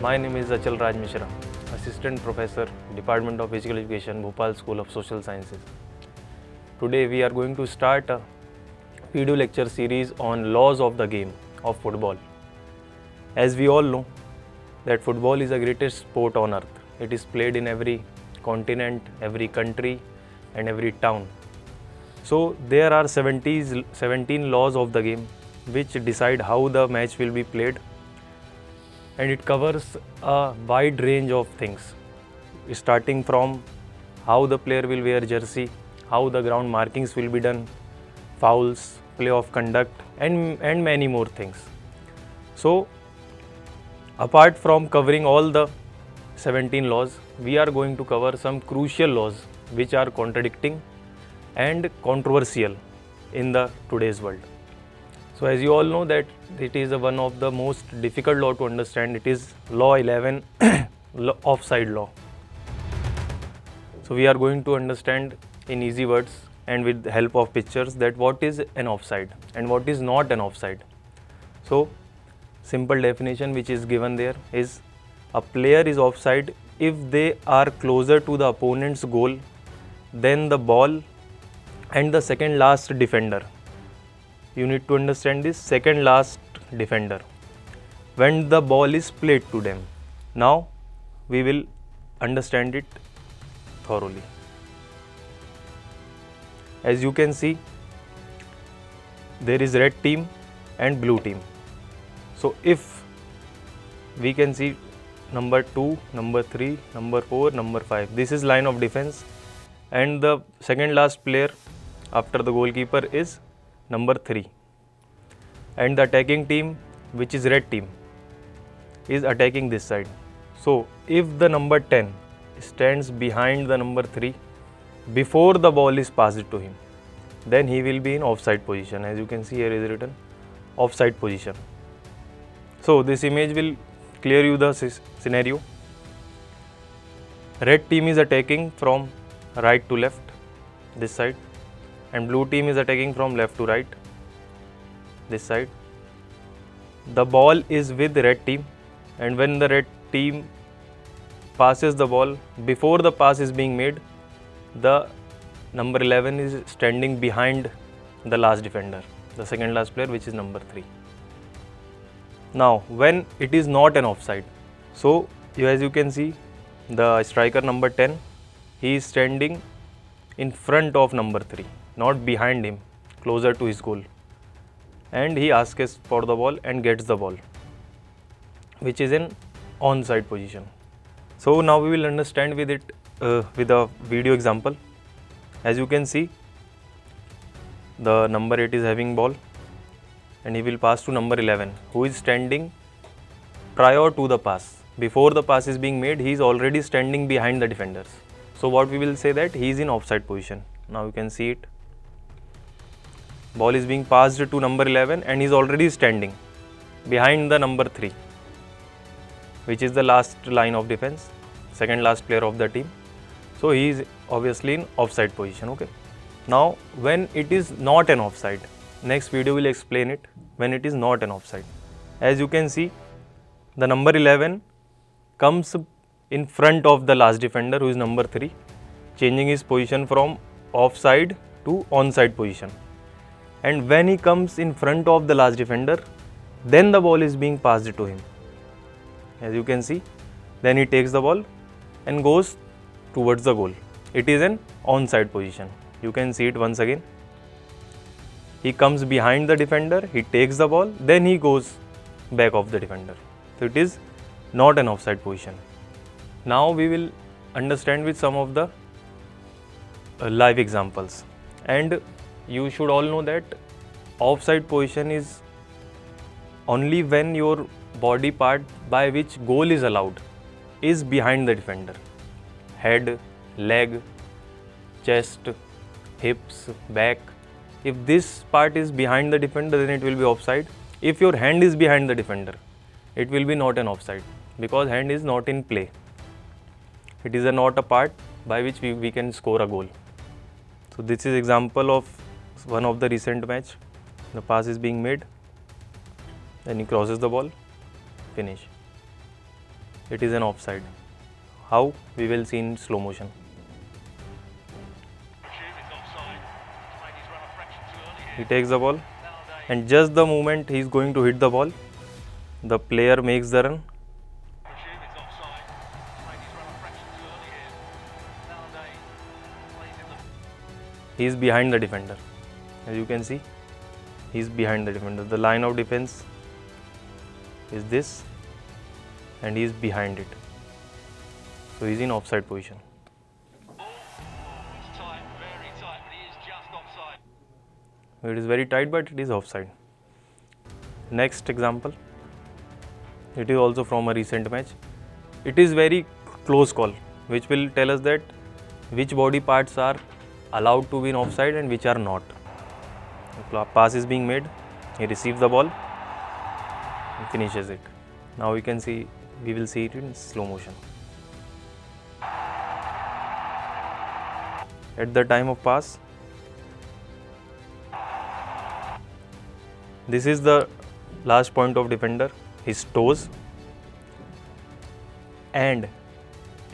My name is Achal Raj Mishra, Assistant Professor, Department of Physical Education, Bhopal School of Social Sciences. Today we are going to start a video lecture series on laws of the game of football. As we all know that football is the greatest sport on earth. It is played in every continent, every country and every town. So there are 17 laws of the game which decide how the match will be played, and it covers a wide range of things, starting from how the player will wear jersey, how the ground markings will be done, fouls, play of conduct and many more things. So apart from covering all the 17 laws, we are going to cover some crucial laws which are contradicting and controversial in the today's world. So as you all know that it is one of the most difficult law to understand. It is law 11 offside law. So we are going to understand in easy words and with the help of pictures that what is an offside and what is not an offside. So simple definition which is given there is a player is offside if they are closer to the opponent's goal than the ball and the second last defender. You need to understand this, second last defender, when the ball is played to them. Now we will understand it thoroughly. As you can see, there is red team and blue team. So if we can see number 2, number 3, number 4, number 5, this is line of defense, and the second last player after the goalkeeper is number 3, and the attacking team, which is red team, is attacking this side. So if the number 10 stands behind the number 3 before the ball is passed to him, then he will be in offside position. As you can see, here is written offside position. So this image will clear you the scenario. Red team is attacking from right to left, this side, and blue team is attacking from left to right, this side. The ball is with red team, and when the red team passes the ball, before the pass is being made, the number 11 is standing behind the last defender, the second last player, which is number 3. Now when it is not an offside, so as you can see, the striker number 10, he is standing in front of number 3, not behind him, closer to his goal, and he asks for the ball and gets the ball, which is in onside position. So now we will understand with it with a video example. As you can see, the number 8 is having ball and he will pass to number 11, who is standing prior to the pass. Before the pass is being made, he is already standing behind the defenders. So what we will say that he is in offside position. Now you can see it. Ball is being passed to number 11 and he is already standing behind the number 3, which is the last line of defense, second last player of the team. So he is obviously in offside position. Okay. Now when it is not an offside, next video will explain it when it is not an offside. As you can see, the number 11 comes in front of the last defender, who is number 3, changing his position from offside to onside position. And when he comes in front of the last defender, then the ball is being passed to him. As you can see, then he takes the ball and goes towards the goal. It is an onside position. You can see it once again. He comes behind the defender, he takes the ball, then he goes back of the defender. So it is not an offside position. Now we will understand with some of the live examples. And you should all know that offside position is only when your body part by which goal is allowed is behind the defender. Head, leg, chest, hips, back. If this part is behind the defender, then it will be offside. If your hand is behind the defender, it will be not an offside, because hand is not in play. It is not a part by which we can score a goal. So this is example of one of the recent match. The pass is being made, then he crosses the ball, finish. it is an offside. How? We will see in slow motion. He takes the ball, and just the moment he is going to hit the ball, the player makes the run. He is behind the defender. As you can see, he is behind the defender. The line of defense is this, and he is behind it. So he is in offside position. It is very tight, but it is offside. Next example. It is also from a recent match. It is very close call, which will tell us that which body parts are allowed to be in offside and which are not. The pass is being made, he receives the ball, he finishes it. Now we will see it in slow motion. At the time of pass, this is the last point of defender, his toes, and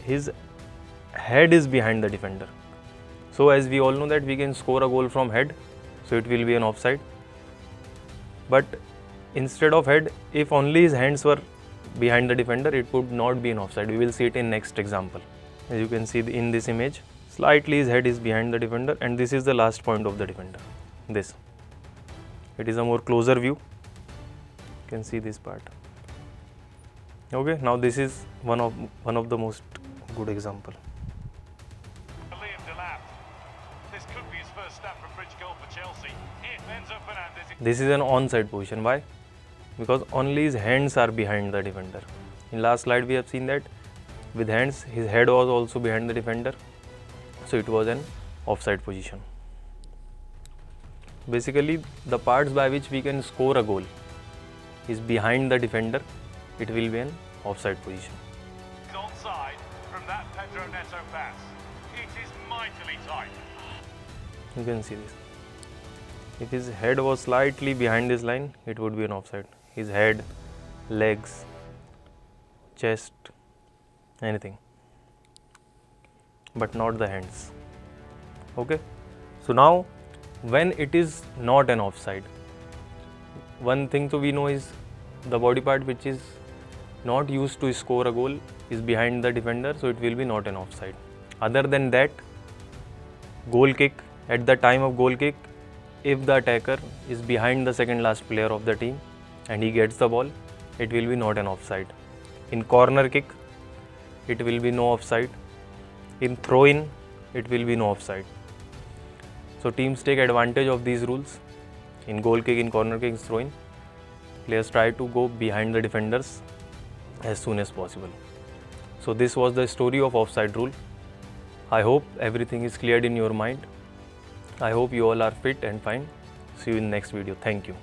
his head is behind the defender. So as we all know that we can score a goal from head, so it will be an offside. But instead of head, if only his hands were behind the defender, it would not be an offside. We will see it in next example. As you can see in this image, slightly his head is behind the defender, and this is the last point of the defender. This. It is a more closer view. You can see this part. Okay, now this is one of the most good example. This is an onside position. Why? Because only his hands are behind the defender. In last slide we have seen that with hands his head was also behind the defender, so it was an offside position. Basically the parts by which we can score a goal is behind the defender, it will be an offside position. Onside from that Pedro Neto pass. It is mightily tight. You can see this. If his head was slightly behind this line, it would be an offside. His head, legs, chest, anything, but not the hands. Okay, so now when it is not an offside, one thing to we know is the body part which is not used to score a goal is behind the defender, so it will be not an offside. Other than that, goal kick, at the time of goal kick, if the attacker is behind the second last player of the team and he gets the ball, it will be not an offside. In corner kick, it will be no offside. In throw-in, it will be no offside. So teams take advantage of these rules. In goal kick, in corner kick, throw-in, players try to go behind the defenders as soon as possible. So this was the story of offside rule. I hope everything is cleared in your mind. I hope you all are fit and fine. See you in next video. Thank you.